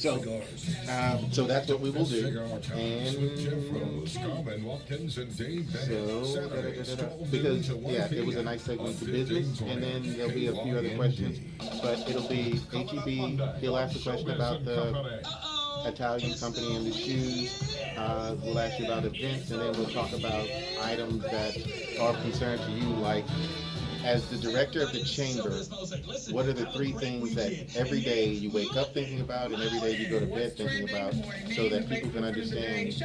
So, so that's what we will do. And so, because, yeah, it was a nice segment to business, and then there'll be a few other questions, but it'll be HEB, he'll ask a question about the Italian company and the shoes. We'll ask you about events, and then we'll talk about items that are of concern to you, like as the director of the chamber, what are the three things that every day you wake up thinking about and every day you go to bed thinking about, so that people can understand,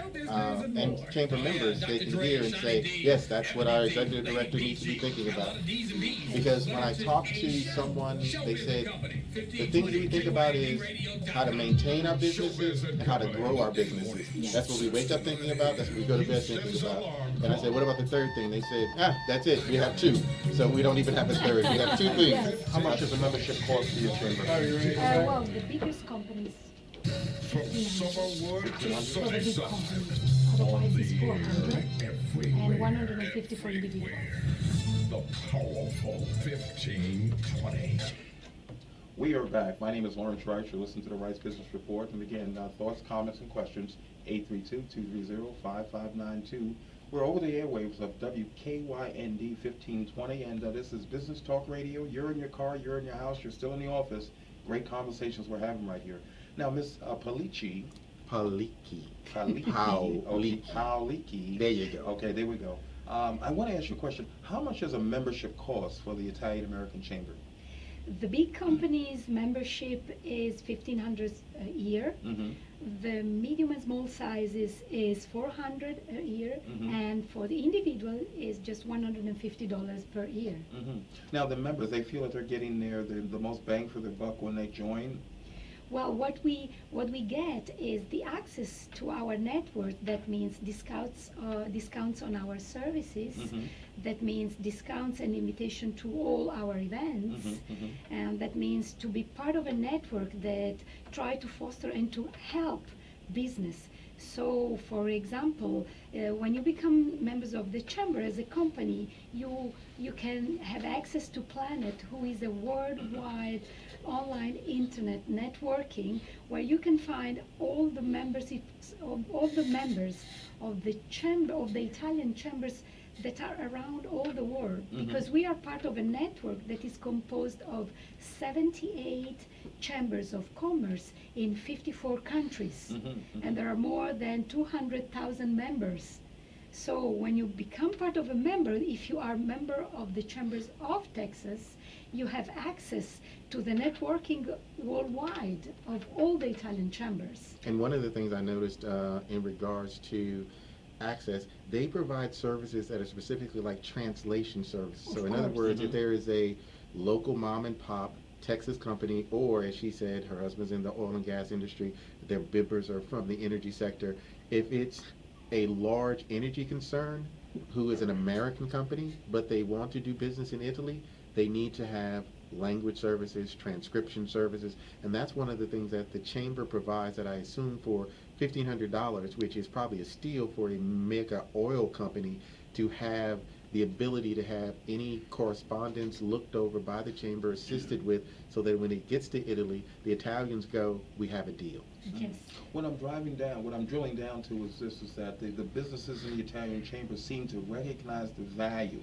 and chamber members, they can hear and say, yes, that's what our executive director needs to be thinking about. Because when I talked to someone, they said the things that we think about is how to maintain our businesses and how to grow our businesses. That's what we wake up thinking about. That's what we go to bed thinking about. And I said, what about the third thing? They said, that's it. We have two. So we don't even have a third. We have two things. Yes. How much does a membership cost for your chamber? Well, the biggest companies, 1,500 for the big companies. Otherwise, it's 400 and 150 for individuals. The powerful 1520. We are back. My name is Lawrence Rice. You're listening to the Rice Business Report. And again, thoughts, comments, and questions, 832-230-5592. We're over the airwaves of WKYND 1520, and this is Business Talk Radio. You're in your car, you're in your house, you're still in the office. Great conversations we're having right here. Now, Miss Paolicchi. Paolicchi. Paolicchi. There you go. Okay, there we go. I want to ask you a question. How much does a membership cost for the Italian American Chamber? The big companies' membership is 1,500 a year. Mm-hmm. The medium and small sizes is 400 a year, Mm-hmm. and for the individual is just $150 per year. Mm-hmm. Now, the members, they feel that they're getting the most bang for their buck when they join. Well, what we get is the access to our network. That means discounts on our services. Mm-hmm. That means discounts and invitation to all our events. Mm-hmm. Mm-hmm. And that means to be part of a network that try to foster and to help business. So, for example, when you become members of the chamber as a company, you can have access to Planet, who is a worldwide online internet networking, where you can find all the memberships of all the members of the chamber, of the Italian chambers that are around all the world. Mm-hmm. Because we are part of a network that is composed of 78 chambers of commerce in 54 countries. Mm-hmm. Mm-hmm. And there are more than 200,000 members. So when you become part of a member, if you are a member of the Chambers of Texas, you have access to the networking worldwide of all the Italian chambers. And one of the things I noticed in regards to access, they provide services that are specifically like translation services. So in other words, if there is a local mom and pop Texas company, or as she said, her husband's in the oil and gas industry, their bibbers are from the energy sector. If it's a large energy concern who is an American company, but they want to do business in Italy, they need to have language services, transcription services, and that's one of the things that the chamber provides that I assume for $1,500, which is probably a steal for a mega oil company to have the ability to have any correspondence looked over by the chamber, assisted with, so that when it gets to Italy, the Italians go, we have a deal. Yes. What I'm drilling down to is this, is that the businesses in the Italian chamber seem to recognize the value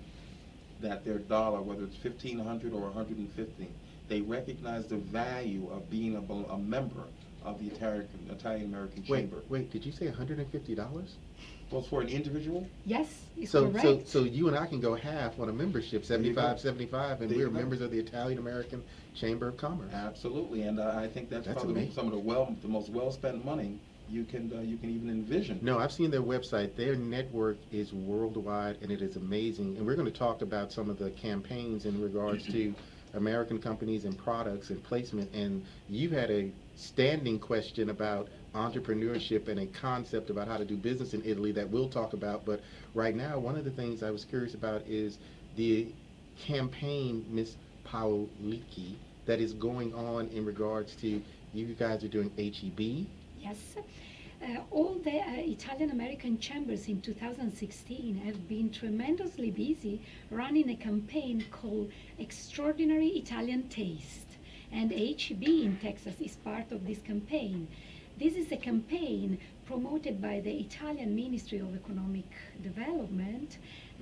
that their dollar, whether it's 1,500 or 150, they recognize the value of being a member of the Italian American Chamber. Wait, did you say $150? Well, for an individual? Yes, it's So correct. so you and I can go half on a membership, 75, and we're members of the Italian American Chamber of Commerce. Absolutely, and I think that's probably amazing. Some of the most well-spent money you can even envision. No, I've seen their website. Their network is worldwide, and it is amazing. And we're going to talk about some of the campaigns in regards to American companies and products and placement. And you had a standing question about entrepreneurship and a concept about how to do business in Italy that we'll talk about. But right now, one of the things I was curious about is the campaign, Ms. Paolicchi, that is going on in regards to, you guys are doing HEB. Yes. All the Italian American chambers in 2016 have been tremendously busy running a campaign called Extraordinary Italian Taste. And HEB in Texas is part of this campaign. This is a campaign promoted by the Italian Ministry of Economic Development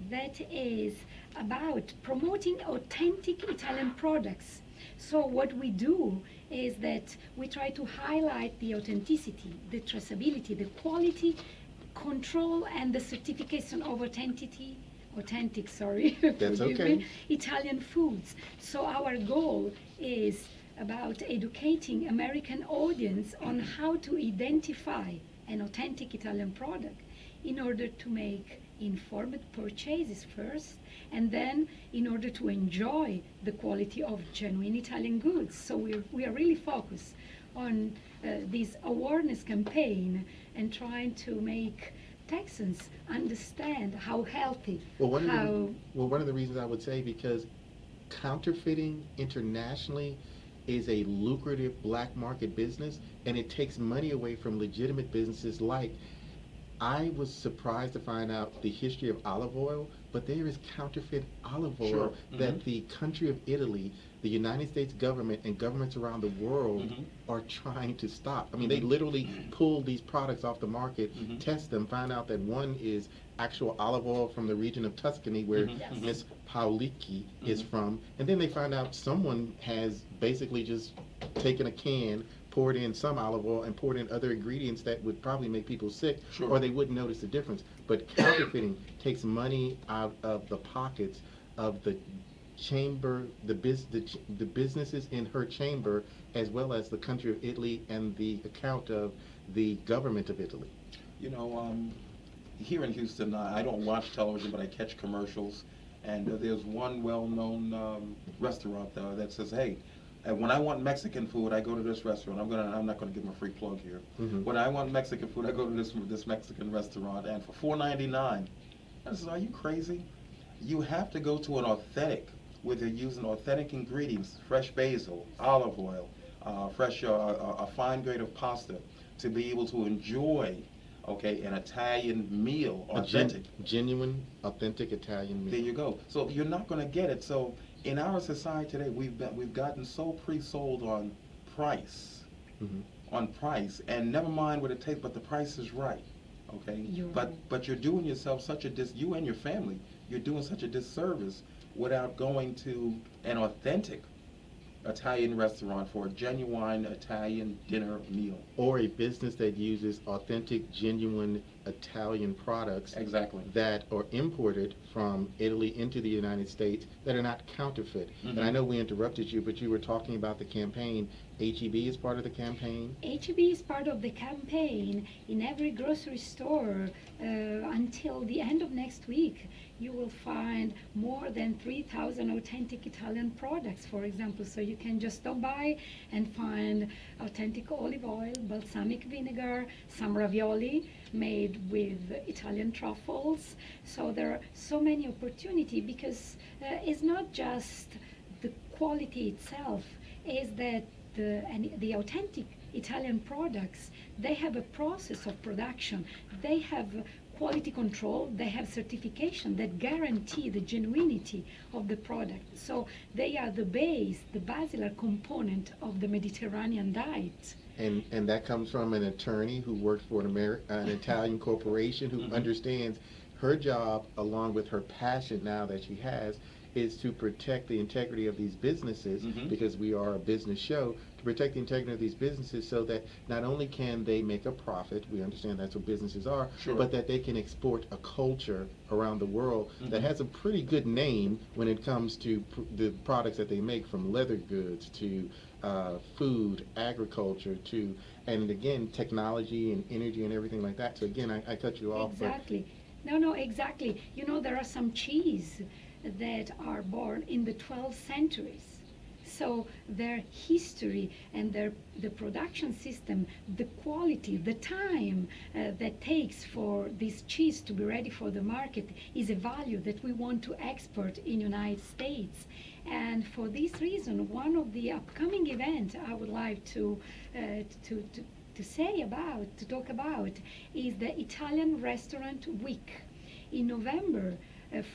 that is about promoting authentic Italian products. So what we do is that we try to highlight the authenticity, the traceability, the quality control, and the certification of authentic, sorry, That's forgive okay. me, Italian foods. So our goal is about educating American audience on how to identify an authentic Italian product in order to make informed purchases first, and then in order to enjoy the quality of genuine Italian goods. So we are really focused on this awareness campaign and trying to make Texans understand how healthy, Well, one of the reasons I would say, because counterfeiting internationally is a lucrative black market business, and it takes money away from legitimate businesses. Like, I was surprised to find out the history of olive oil, but there is counterfeit olive oil Sure. that the country of Italy, the United States government, and governments around the world are trying to stop. I mean, they literally pull these products off the market, test them, find out that one is actual olive oil from the region of Tuscany where Yes. Miss Paolicchi is from, and then they find out someone has basically just taken a can, poured in some olive oil, and poured in other ingredients that would probably make people sick, Sure. or they wouldn't notice the difference. But counterfeiting takes money out of the pockets of the chamber, the businesses in her chamber, as well as the country of Italy and the account of the government of Italy. You know, here in Houston, I don't watch television, but I catch commercials. And there's one well-known restaurant that says, "Hey, when I want Mexican food, I go to this restaurant." I'm not gonna give them a free plug here. When I want Mexican food, I go to this Mexican restaurant, and for $4.99, I said, "Are you crazy? You have to go to an authentic, where they're using authentic ingredients, fresh basil, olive oil, a fine grade of pasta, to be able to enjoy, okay, an Italian meal, authentic." Genuine, authentic Italian meal. There you go. So you're not going to get it. So in our society today, we've gotten so pre-sold on price, and never mind what it takes, but the price is right. Okay. But you're doing yourself you and your family, you're doing such a disservice without going to an authentic Italian restaurant for a genuine Italian dinner meal. Or a business that uses authentic, genuine Italian products Exactly. that are imported from Italy into the United States that are not counterfeit. And I know we interrupted you, but you were talking about the campaign. HEB is part of the campaign? HEB is part of the campaign. In every grocery store until the end of next week, you will find more than 3,000 authentic Italian products, for example. So you can just stop by and find authentic olive oil, balsamic vinegar, some ravioli made with Italian truffles. So there are so many opportunities, because it's not just the quality itself, is that the authentic Italian products, they have a process of production, they have quality control, they have certification that guarantee the genuinity of the product. So they are the basilar component of the Mediterranean diet. And that comes from an attorney who works for an Italian corporation who understands her job, along with her passion now that she has, is to protect the integrity of these businesses, because we are a business show, to protect the integrity of these businesses so that not only can they make a profit, we understand that's what businesses are, Sure. but that they can export a culture around the world that has a pretty good name when it comes to the products that they make, from leather goods to food, agriculture, to, and again, technology and energy and everything like that. So again, I cut you off. Exactly. No, exactly. You know, there are some cheese that are born in the 12th centuries. So their history and the production system, the quality, the time that takes for this cheese to be ready for the market is a value that we want to export in United States. And for this reason, one of the upcoming events I would like to talk about is the Italian Restaurant Week. In November,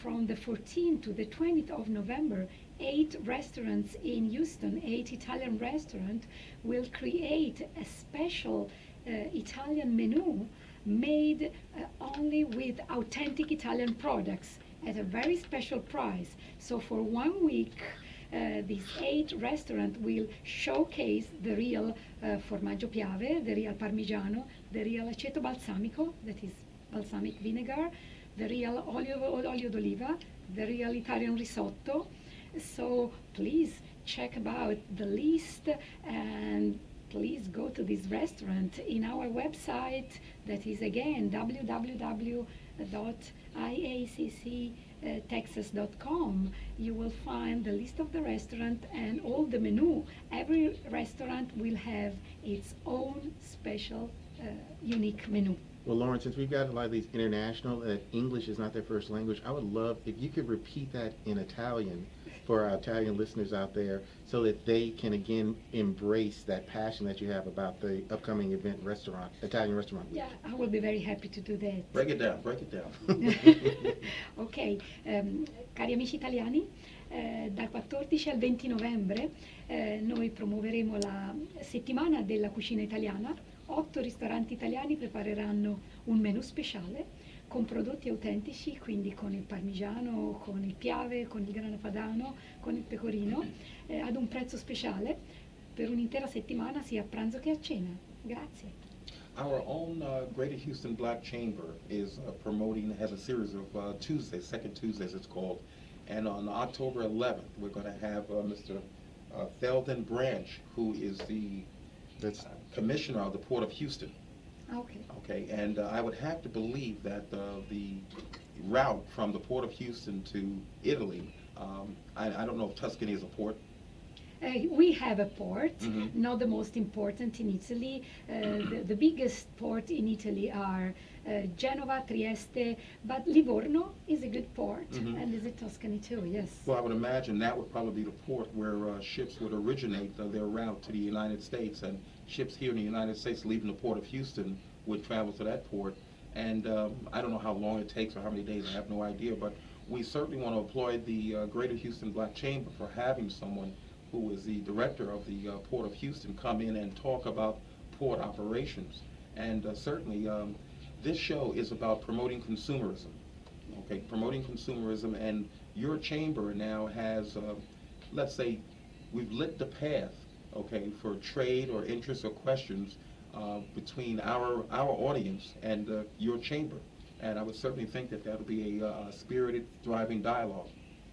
from the 14th to the 20th of November, 8 restaurants in Houston, 8 Italian restaurants, will create a special Italian menu made only with authentic Italian products at a very special price. So for 1 week, these 8 restaurants will showcase the real formaggio piave, the real parmigiano, the real aceto balsamico, that is balsamic vinegar, the real olio d'oliva, the real Italian risotto. So please check about the list and please go to this restaurant in our website, that is again www.iacctexas.com. You will find the list of the restaurant and all the menu. Every restaurant will have its own special unique menu. Well, Lauren, since we've got a lot of these international, English is not their first language, I would love if you could repeat that in Italian for our Italian listeners out there so that they can again embrace that passion that you have about the upcoming event restaurant, Italian restaurant. Yeah, I will be very happy to do that. Break it down, break it down. Ok, cari amici italiani, dal 14 al 20 novembre noi promuoveremo la settimana della cucina italiana. 8 ristoranti italiani prepareranno un menù speciale con prodotti autentici, quindi con il parmigiano, con il piave, con il grana padano, con il pecorino, ad un prezzo speciale per un'intera settimana sia a pranzo che a cena. Grazie. Our own Greater Houston Black Chamber is promoting, has a series of Tuesdays, second Tuesdays it's called, and on October 11th we're going to have Mr. Theldon Branch, who is the commissioner of the Port of Houston. Okay. Okay, and I would have to believe that the route from the Port of Houston to Italy, I don't know if Tuscany is a port. We have a port, Mm-hmm. not the most important in Italy. The biggest port in Italy are Genova, Trieste, but Livorno is a good port, Mhm. and is in Tuscany too, yes. Well, I would imagine that would probably be the port where ships would originate their route to the United States, and ships here in the United States leaving the Port of Houston would travel to that port. And I don't know how long it takes or how many days, I have no idea, but we certainly want to applaud the Greater Houston Black Chamber for having someone who is the director of the Port of Houston come in and talk about port operations. And certainly this show is about promoting consumerism, okay, promoting consumerism, and your chamber now has, let's say, we've lit the path, okay, for trade or interest or questions between our audience and your chamber. And I would certainly think that that'll be a spirited, thriving dialogue.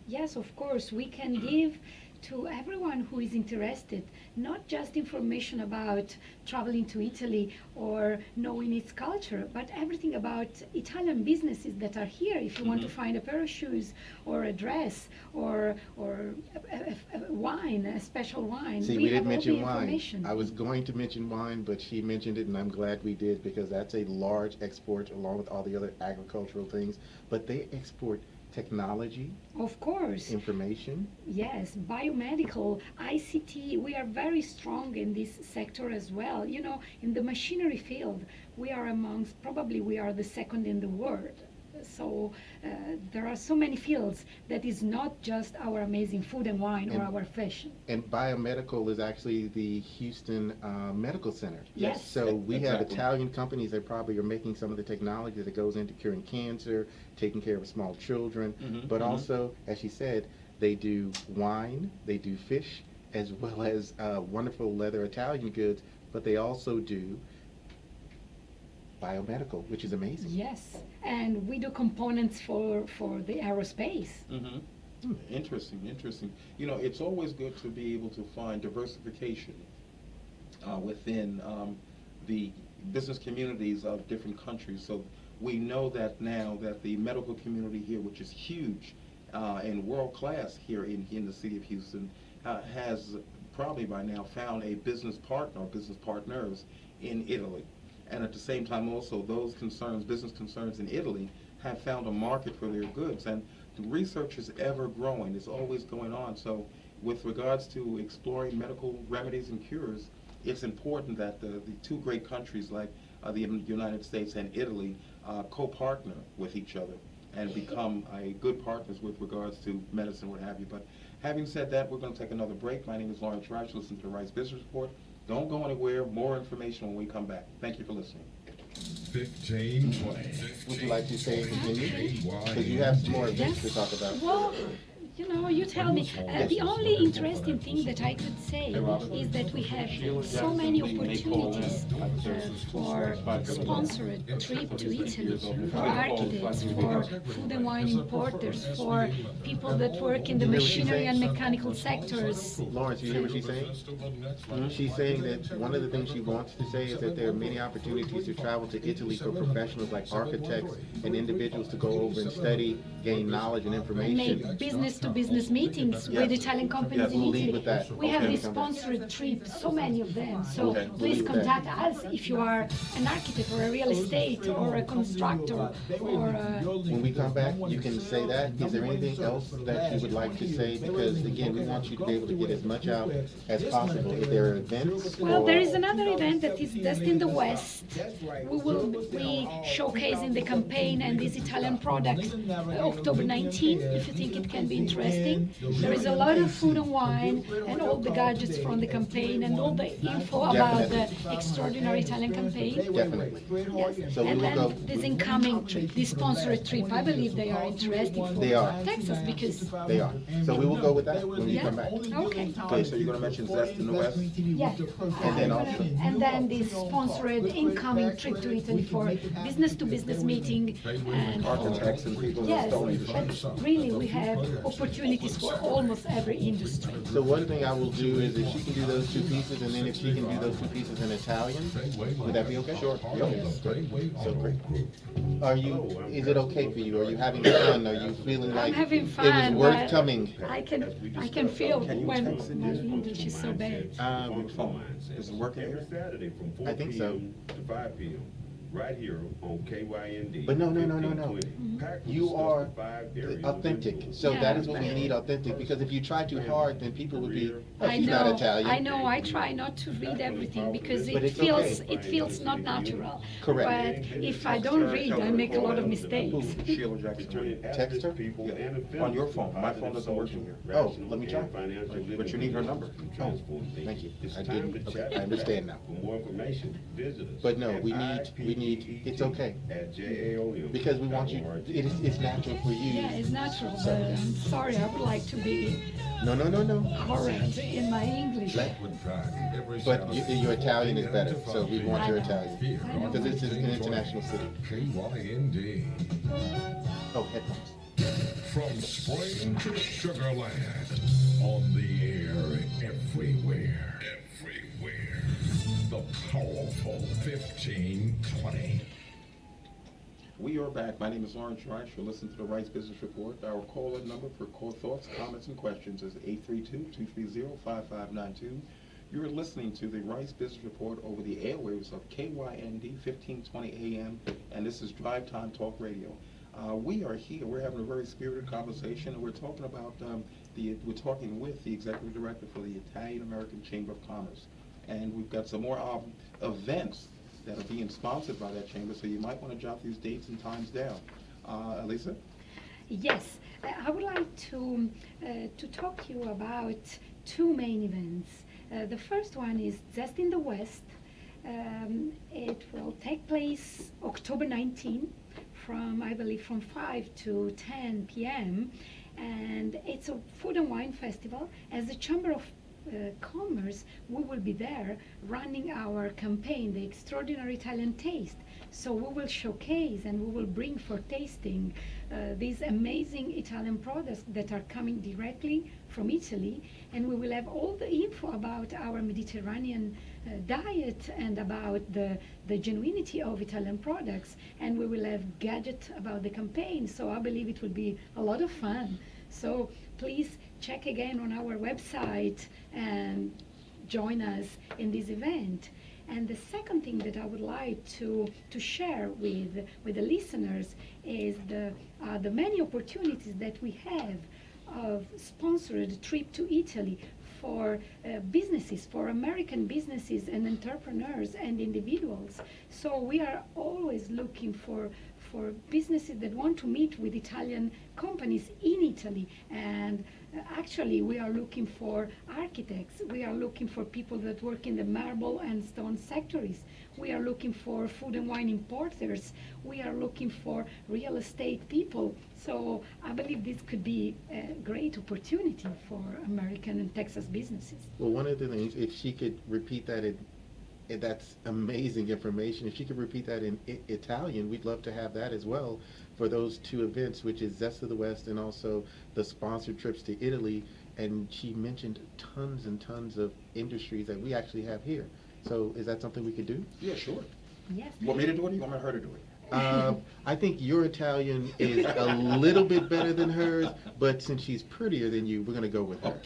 Yes, of course, we can give to everyone who is interested, not just information about traveling to Italy or knowing its culture, but everything about Italian businesses that are here. If you want to find a pair of shoes or a dress or a wine, a special wine, See, we didn't have all mention the wine. information. I was going to mention wine, but she mentioned it, and I'm glad we did, because that's a large export along with all the other agricultural things. But they export technology, Of course. information. Yes, biomedical, ICT, we are very strong in this sector as well. You know, in the machinery field, we are amongst, probably we are the second in the world. So there are so many fields that is not just our amazing food and wine or And- our fashion. And biomedical is actually the Houston Medical Center. Yes. So we have Exactly. Italian companies that probably are making some of the technology that goes into curing cancer, taking care of small children. Mhm, But mhm. also, as she said, they do wine, they do fish, as well as wonderful leather Italian goods, but they also do biomedical, which is amazing. Yes, and we do components for the aerospace. Mm-hmm. Interesting, interesting. You know, it's always good to be able to find diversification within the business communities of different countries. So we know that now that the medical community here, which is huge and world class here in the city of Houston, has probably by now found a business partner or business partners in Italy. And at the same time also, those concerns, business concerns in Italy, have found a market for their goods. And the research is ever growing, it's always going on. So with regards to exploring medical remedies and cures, it's important that the two great countries like the United States and Italy co-partner with each other and become good partners with regards to medicine, what have you. But Having said that, we're going to take another break. My name is Lawrence Rice. Listen to the Rice Business Report. Don't go anywhere. More information when we come back. Thank you for listening. 15, 20. Would you like to say it continue? Because you have some more events to talk about. Well, you know, you tell me. The only interesting thing that I could say is that we have so many opportunities for sponsored trip to Italy, for architects, for food and wine importers, for people that work in the machinery and mechanical sectors. Lawrence, you hear what she's saying? She's saying that one of the things she wants to say is that there are many opportunities to travel to Italy for professionals like architects and individuals to go over and study, gain knowledge and information. Make business-to-business meetings with Italian companies in We'll lead Italy. with that. We have Okay. these sponsored trips, so many of them. So Okay. please We'll lead with that. contact us if you are an architect or a real estate or a constructor or When we come back, you can say that. Is there anything else that you would like to say? Because again, we want you to be able to get as much out as possible. If there are events, well, or- there is another event that is just in the West. We will be showcasing the campaign and this Italian product October 19, if you think it can be interesting. There is a lot of food and wine and all the gadgets from the campaign and all the info about the extraordinary Italian campaign. Definitely. Yes. So we And will go. then this incoming trip, this sponsored trip, I believe they are interesting for They are. Texas because, They are. So we will go with that when we yeah, come back. okay. Okay, so you're going to mention Zest in the West? Yeah. And then also- And then this sponsored incoming trip to Italy for business-to-business meeting and Architects and people in the yes, stone industry. but really we have opportunities for almost every industry. So one thing I will do is if she can do those two pieces, and then if she can do those two pieces in Italian, would that be okay? Sure. So great. Are you? Is it okay for you? Are you having fun? Are you feeling like I'm having it fun. was worth but coming? I can feel when my English is so bad. Your phone. Is it working here? Saturday from 4 I think so. p.m. to 5 p.m. right here on KYND. But no. 1520. Packed with You stuff are for 5 areas. authentic. So Yeah. that is what we need, authentic. Because if you try too hard, then people would be, oh, I she's not know, Italian. I know, I try not to read everything because But it it's okay. feels not natural. Correct. But if I don't read, I make a lot of mistakes. Sheila Jackson. Between Text her? average people Yeah. and offenders On your for phone. My positive phone doesn't work social, here. Oh, rational, let me try. and financial living But you need her conditions number. and transform things. Thank you. It's I time didn't- to okay, chat I understand now. For more information, visit us. But no, at we need, it's okay. at JAOM. Because we want you, it's natural for you. Yeah, it's natural, but I'm sorry, I would like to be No. correct in my English. But your Italian is better, so we want your I know. Italian. I know. Because this is an international city. KYND. Oh, headphones. From spring to Sugarland. On the air everywhere. Everywhere. The powerful 1520. We are back. My name is Lawrence Rice. You're listening to the Rice Business Report. Our call-in number for call thoughts, comments, and questions is 832-230-5592. You're listening to the Rice Business Report over the airwaves of KYND 1520 AM, and this is Drive Time Talk Radio. We are here. We're having a very spirited conversation, and we're talking about we're talking with the Executive Director for the Italian American Chamber of Commerce, and we've got some more events that are being sponsored by that chamber, so you might want to jot these dates and times down. Alessia? Yes, I would like to talk to you about two main events. The first one is Just in the West. It will take place October 19 from, I believe, from 5 to 10 p.m. And it's a food and wine festival. As the Chamber of Commerce, we will be there running our campaign, the Extraordinary Italian Taste. So we will showcase and we will bring for tasting these amazing Italian products that are coming directly from Italy, and we will have all the info about our Mediterranean diet and about the genuinity of Italian products, and we will have gadget about the campaign. So I believe it will be a lot of fun. So please check again on our website and join us in this event. And the second thing that I would like to share with the listeners is the many opportunities that we have of sponsored trip to Italy for businesses, for American businesses and entrepreneurs and individuals. So we are always looking for for businesses that want to meet with Italian companies in Italy. And actually, we are looking for architects. We are looking for people that work in the marble and stone sectors. We are looking for food and wine importers. We are looking for real estate people. So I believe this could be a great opportunity for American and Texas businesses. Well, one of the things, if she could repeat that that's amazing information. If she could repeat that in Italian, we'd love to have that as well for those two events, which is Zest of the West and also the sponsored trips to Italy. And she mentioned tons and tons of industries that we actually have here. So is that something we could do? Yeah, sure. Yes. You want me to do it, or you want her to do it? I think your Italian is a little bit better than hers, but since she's prettier than you, we're going to go with her.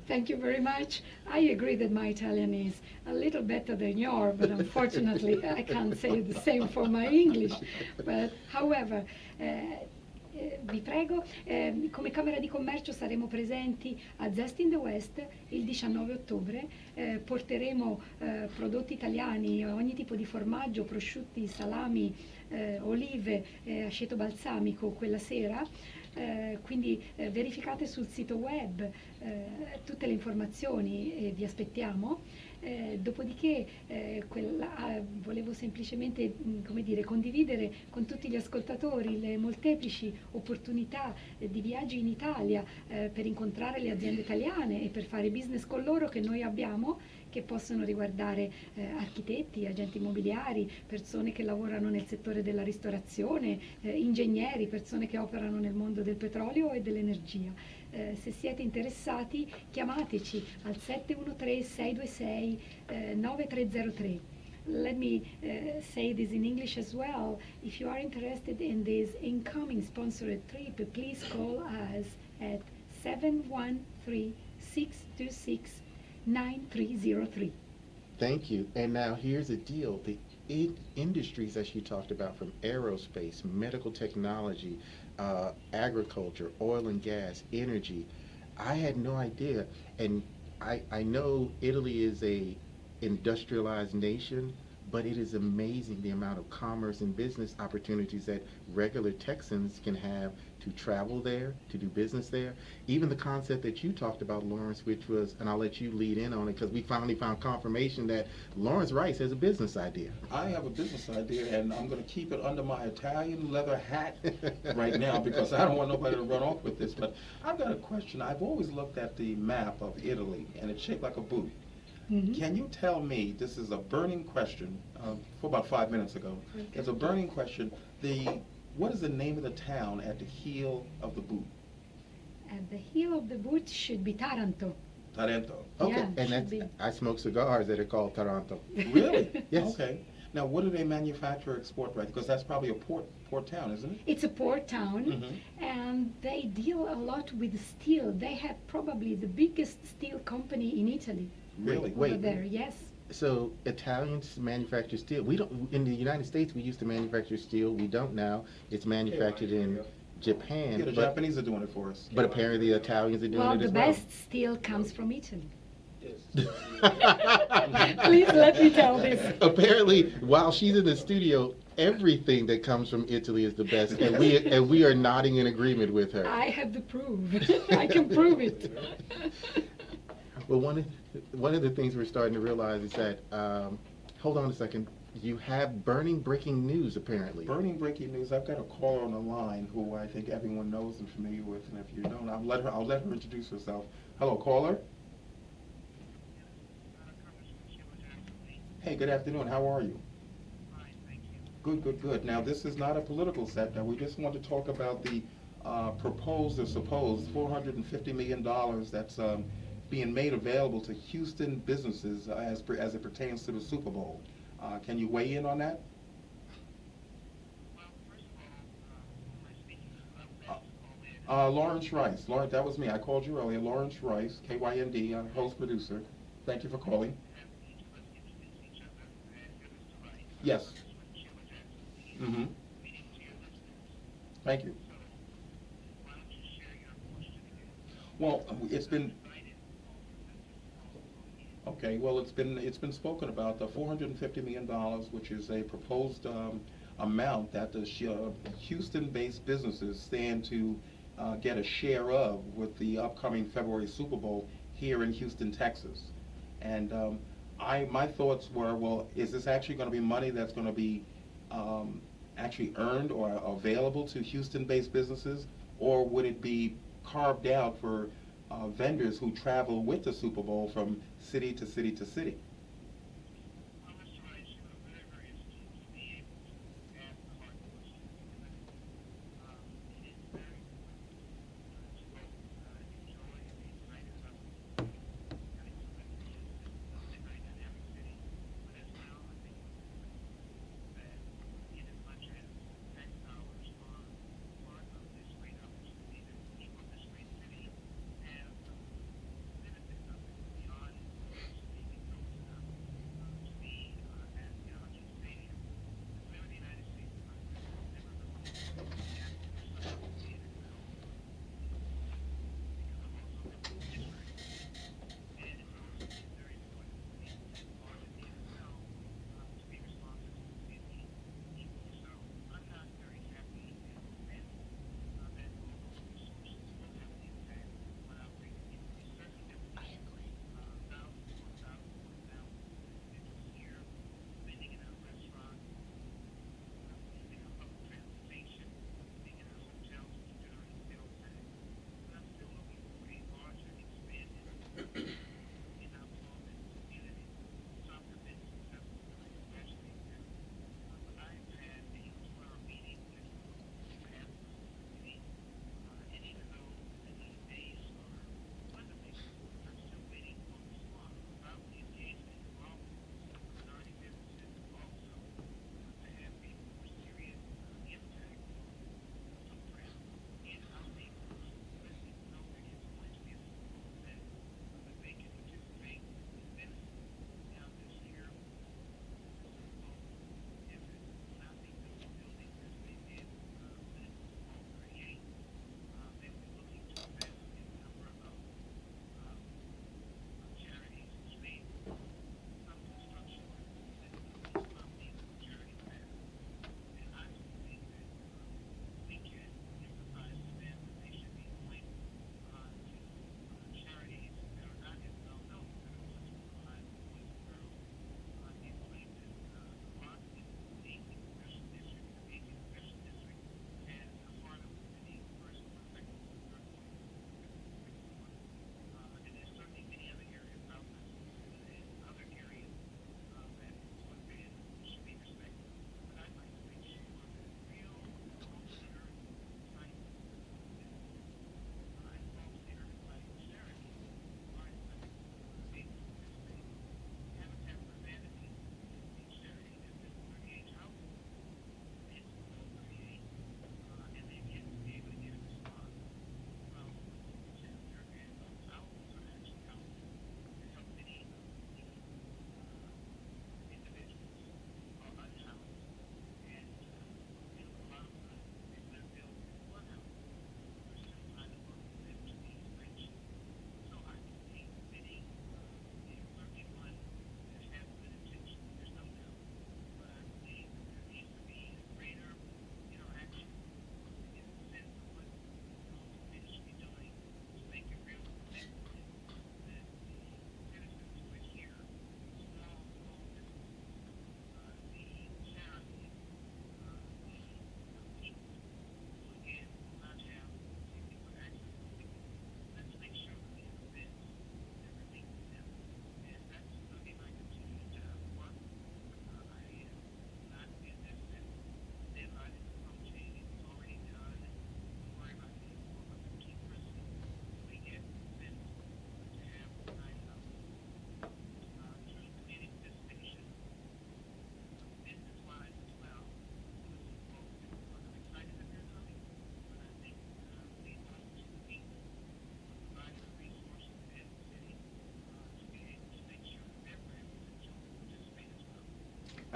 Thank you very much. I agree that my Italian is a little better than yours, but unfortunately I can't say the same for my English. But however, vi prego, come Camera di Commercio saremo presenti a Zest in the West il 19 ottobre, porteremo prodotti italiani, ogni tipo di formaggio, prosciutti, salami, olive, aceto balsamico quella sera. Quindi verificate sul sito web tutte le informazioni e vi aspettiamo. Dopodiché volevo semplicemente come dire, condividere con tutti gli ascoltatori le molteplici opportunità di viaggi in Italia per incontrare le aziende italiane e per fare business con loro che noi abbiamo, che possono riguardare architetti, agenti immobiliari, persone che lavorano nel settore della ristorazione, ingegneri, persone che operano nel mondo del petrolio e dell'energia. Se siete interessati, chiamateci al 713-626-9303. Let me say this in English as well. If you are interested in this incoming sponsored trip, please call us at 713-626-9303. Thank you. And now here's the deal. The industries that she talked about, from aerospace, medical technology, agriculture, oil and gas, energy, I had no idea. And I know Italy is a industrialized nation, but it is amazing the amount of commerce and business opportunities that regular Texans can have to travel there, to do business there. Even the concept that you talked about, Lawrence, which was, and I'll let you lead in on it, because we finally found confirmation that Lawrence Rice has a business idea. I have a business idea, and I'm going to keep it under my Italian leather hat right now because I don't want nobody to run off with this. But I've got a question. I've always looked at the map of Italy, and it's shaped like a boot. Mm-hmm. Can you tell me, this is a burning question, for about 5 minutes ago, it's a burning question, what is the name of the town at the heel of the boot? At the heel of the boot should be Taranto. Taranto. Yeah, Okay. And should be. I smoke cigars that are called Taranto. Really? Yes. Okay. Now, what do they manufacture or export, right? Because that's probably a port town, isn't it? It's a port town, Mhm. and they deal a lot with steel. They have probably the biggest steel company in Italy. Really? Wait. Over there, yes. So Italians manufacture steel. We don't, in the United States, we used to manufacture steel. We don't now. It's manufactured in Japan. Yeah, the but, Japanese are doing it for us. but apparently the Italians are doing Well, it the as well. best steel comes from Italy. Please let me tell this. Apparently, while she's in the studio, everything that comes from Italy is the best, and we are nodding in agreement with her. I have the proof. I can prove it. Well, one of the things we're starting to realize is that, hold on a second, you have breaking news apparently. Burning breaking news. I've got a caller on the line who I think everyone knows and familiar with, and if you don't, I'll let her introduce herself. Hello, caller. Hey, good afternoon. How are you? Good. Now, this is not a political set. Now, we just want to talk about the proposed or supposed $450 million that's being made available to Houston businesses as it pertains to the Super Bowl. Can you weigh in on that? Lawrence Rice. Lawrence, that was me. I called you earlier. Lawrence Rice, KYND, host producer. Thank you for calling. Yes. Mm-hmm. Thank you. Well, it's been okay. Well, it's been spoken about the $450 million, which is a proposed amount that the Houston-based businesses stand to get a share of with the upcoming February Super Bowl here in Houston, Texas. And my thoughts were, well, is this actually going to be money that's going to be actually earned or available to Houston-based businesses, or would it be carved out for vendors who travel with the Super Bowl from city to city to city?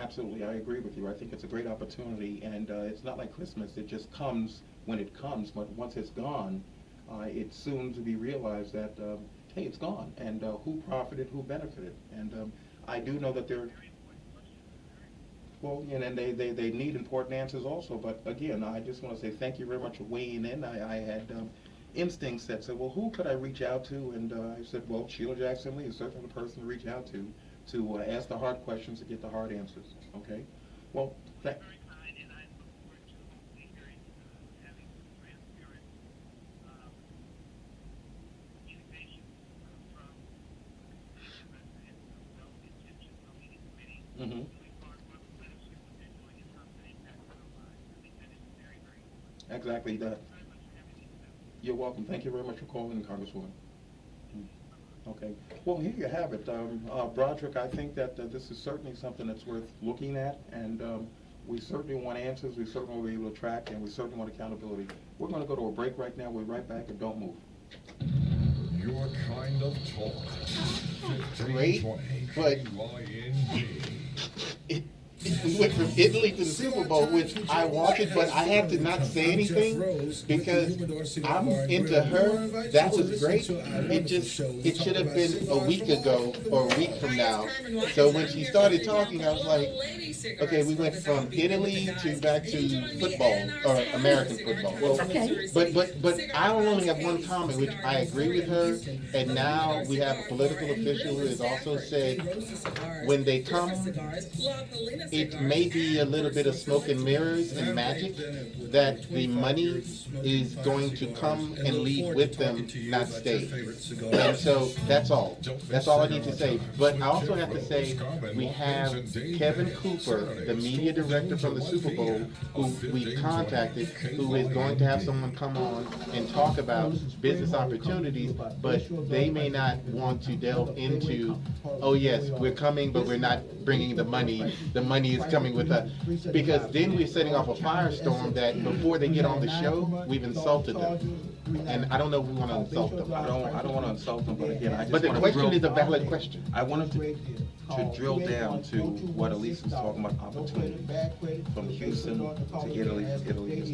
Absolutely, I agree with you. I think it's a great opportunity, and it's not like Christmas. It just comes when it comes, but once it's gone, it's soon to be realized that, hey, it's gone, and who profited, who benefited. And I do know that there. Well, and then they need important answers also, but again, I just want to say thank you very much for weighing in. I had instincts that said, well, who could I reach out to? And I said, well, Sheila Jackson Lee is certainly the person to reach out to ask the hard questions to get the hard answers, okay? Well, thank Very kind, and I look forward to hopefully hearing, having some transparent communication from the president of well-intentioned, well-meaning committee. Mhm. Really far from the leadership what they're doing and how it's impact on our lives. I think that is very, very important. exactly that. Very much for having these events. You're welcome. Thank you very much for calling, Congresswoman. Okay. Well, here you have it. Broderick, I think that this is certainly something that's worth looking at, and we certainly want answers, we certainly want to be able to track, and we certainly want accountability. We're going to go to a break right now. We'll be right back, and don't move. Your kind of talk. Great, 1520 but- KYNG. We went from Italy to the Super Bowl, which I wanted, but I had to not say anything because I'm into her. That was great. It should have been a week ago or a week from now. So when she started talking, I was like, okay, we went from Italy to back to football or American football. Well, Okay. but I only have one comment, which I agree with her. And now we have a political official who has also said when they come, it may be a little bit of smoke and mirrors and magic, that the money is going to come and leave with them, not stay. And so that's all. That's all I need to say. But I also have to say, we have Kevin Cooper, the media director from the Super Bowl, who we contacted, who is going to have someone come on and talk about business opportunities, but they may not want to delve into, oh yes, we're coming, but we're not bringing the money. The money is coming with us. Because then we're setting off a firestorm that before they get on the show, we've insulted them. And I don't know if we want to insult them. I don't want to insult them, but again, I just But the wanna question drill- is a valid question. I wanted to drill down to what Elise was talking about, opportunities. From Houston to Italy,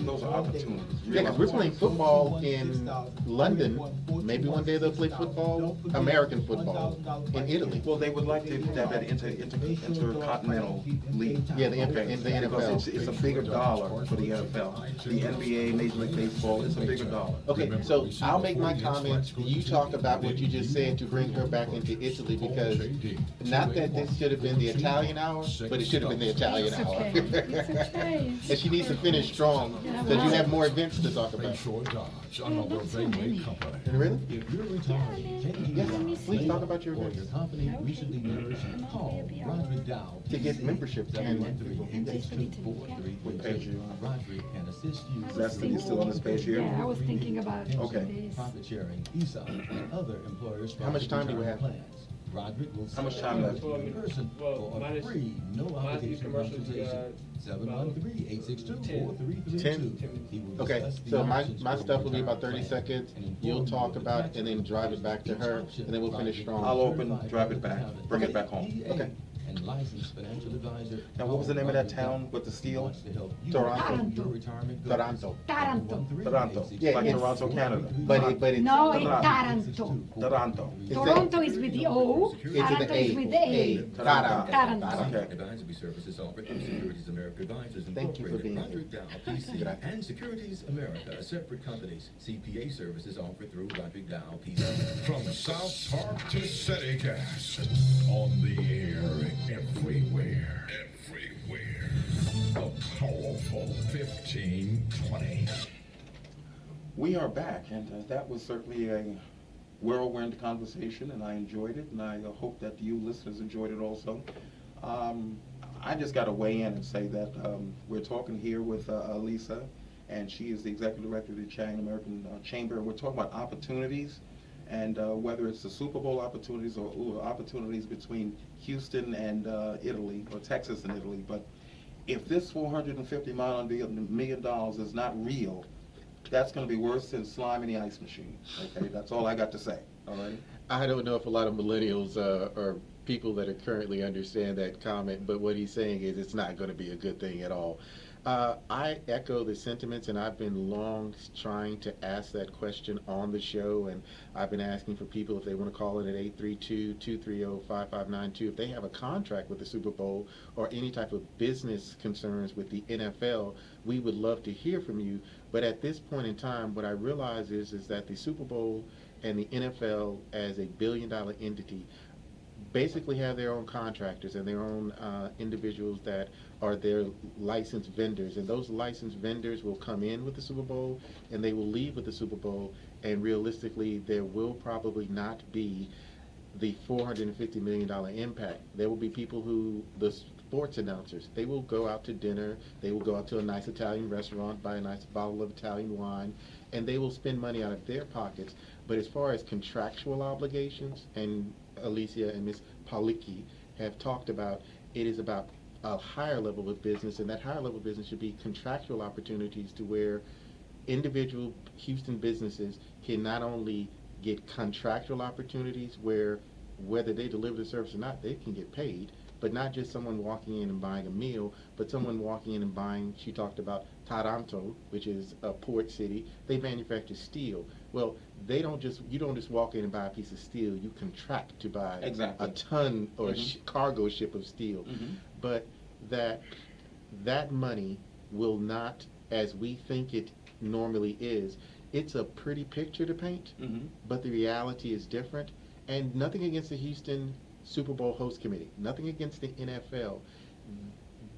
those are opportunities. Yeah, because we're playing football in London. Maybe one day they'll play football, American football, in Italy. Well, they would like to have that intercontinental league. Yeah, the Okay, in the because NFL. it's a bigger dollar for the NFL. The NBA, Major League Baseball, it's a bigger dollar. Okay, so I'll make my comments. You talk about what you just said to bring her back into Italy, because not that this should have been the Italian hour, but it should have been the Italian It's hour. okay. It's okay. And she needs to finish strong, because you have more events to talk about. Bayshore Dodge, Yeah, another not so railway many. company. Really? If you're retiring, changing Yes, jobs, please talk about your or events. your company Okay. recently merged, call Roderick Dow. To get membership and- 713-862-4332. What page you on? Roderick can assist you. I was That's the- you still on this page here? Yeah, I was thinking about Okay. this. Profit sharing, ESOP, and other employers. How much time do we have? Roderick will. How much time left? In person for a minus- free, no minus obligation commercials, consultation. 713-862-4332. 10. He will Okay, discuss the so my options for stuff will be about retirement 30 plan seconds. and inform You'll you talk of the about it and then tax drive it back to her, and then we'll finish strong. I'll open, drive it back, bring it back home. Okay. And licensed financial advisor. Now, what was the name of that town with the steel? Wants to help you Toronto. with your retirement goals. Toronto. Taranto. Toronto, Yeah, like yes. Toronto, Canada. But it's. No, it's Toronto. Taranto. Toronto. Toronto is with the O, It's in the Taranto is with the A. Taranto. Taranto. Okay. Advisory services offered through Securities America Advisors Thank you for being Incorporated, here. Roderick Dow, PC, Gracias. and Securities America, separate companies. CPA services offered through Roderick Dow, PC. From South Park to CityCast, on the air everywhere. Everywhere. The powerful 1520. We are back, and that was certainly a whirlwind conversation, and I enjoyed it, and I hope that you listeners enjoyed it also. I just got to weigh in and say that we're talking here with Alessia, and she is the Executive Director of the Italian American Chamber, and we're talking about opportunities, and whether it's the Super Bowl opportunities or opportunities between Houston and Italy, or Texas and Italy. But if this $450 million is not real, that's going to be worse than slime in the ice machine. Okay, that's all I got to say. All right. I don't know if a lot of millennials are people that are currently understand that comment, but what he's saying is it's not going to be a good thing at all. I echo the sentiments, and I've been long trying to ask that question on the show, and I've been asking for people if they want to call in at 832-230-5592 if they have a contract with the Super Bowl or any type of business concerns with the NFL. We would love to hear from you, but at this point in time, what I realize is that the Super Bowl and the NFL as a billion-dollar entity basically have their own contractors and their own individuals that are their licensed vendors, and those licensed vendors will come in with the Super Bowl and they will leave with the Super Bowl, and realistically there will probably not be the $450 million impact. There will be people who, the sports announcers, they will go out to dinner, they will go out to a nice Italian restaurant, buy a nice bottle of Italian wine, and they will spend money out of their pockets. But as far as contractual obligations, and Alessia and Ms. Paolicchi have talked about, it is about a higher level of business, and that higher level of business should be contractual opportunities to where individual Houston businesses can not only get contractual opportunities where whether they deliver the service or not, they can get paid, but not just someone walking in and buying a meal, but someone walking in and buying, she talked about Taranto, which is a port city. They manufacture steel. Well, you don't just walk in and buy a piece of steel, you contract to buy Exactly. a ton or a cargo ship of steel. But that money will not, as we think it normally is, it's a pretty picture to paint, but the reality is different. And nothing against the Houston Super Bowl host committee, nothing against the NFL.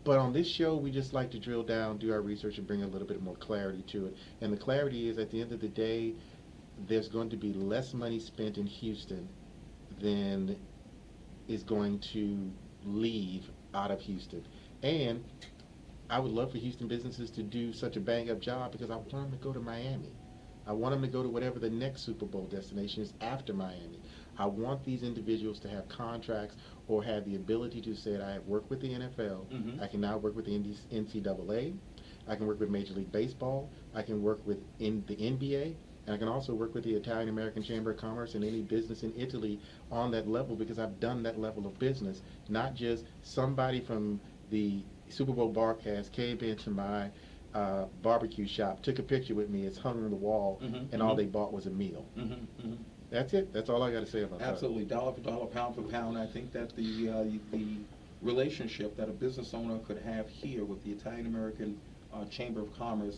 But on this show, we just like to drill down, do our research, and bring a little bit more clarity to it. And the clarity is, at the end of the day, there's going to be less money spent in Houston than is going to leave out of Houston. And I would love for Houston businesses to do such a bang-up job, because I want them to go to Miami. I want them to go to whatever the next Super Bowl destination is after Miami. I want these individuals to have contracts or have the ability to say that I have worked with the NFL, I can now work with the NCAA, I can work with Major League Baseball, I can work with the NBA, and I can also work with the Italian American Chamber of Commerce and any business in Italy on that level, because I've done that level of business. Not just somebody from the Super Bowl broadcast came into my barbecue shop, took a picture with me, it's hung on the wall, and all they bought was a meal. That's it. That's all I got to say about Absolutely, dollar for dollar, pound for pound. I think that the relationship that a business owner could have here with the Italian American Chamber of Commerce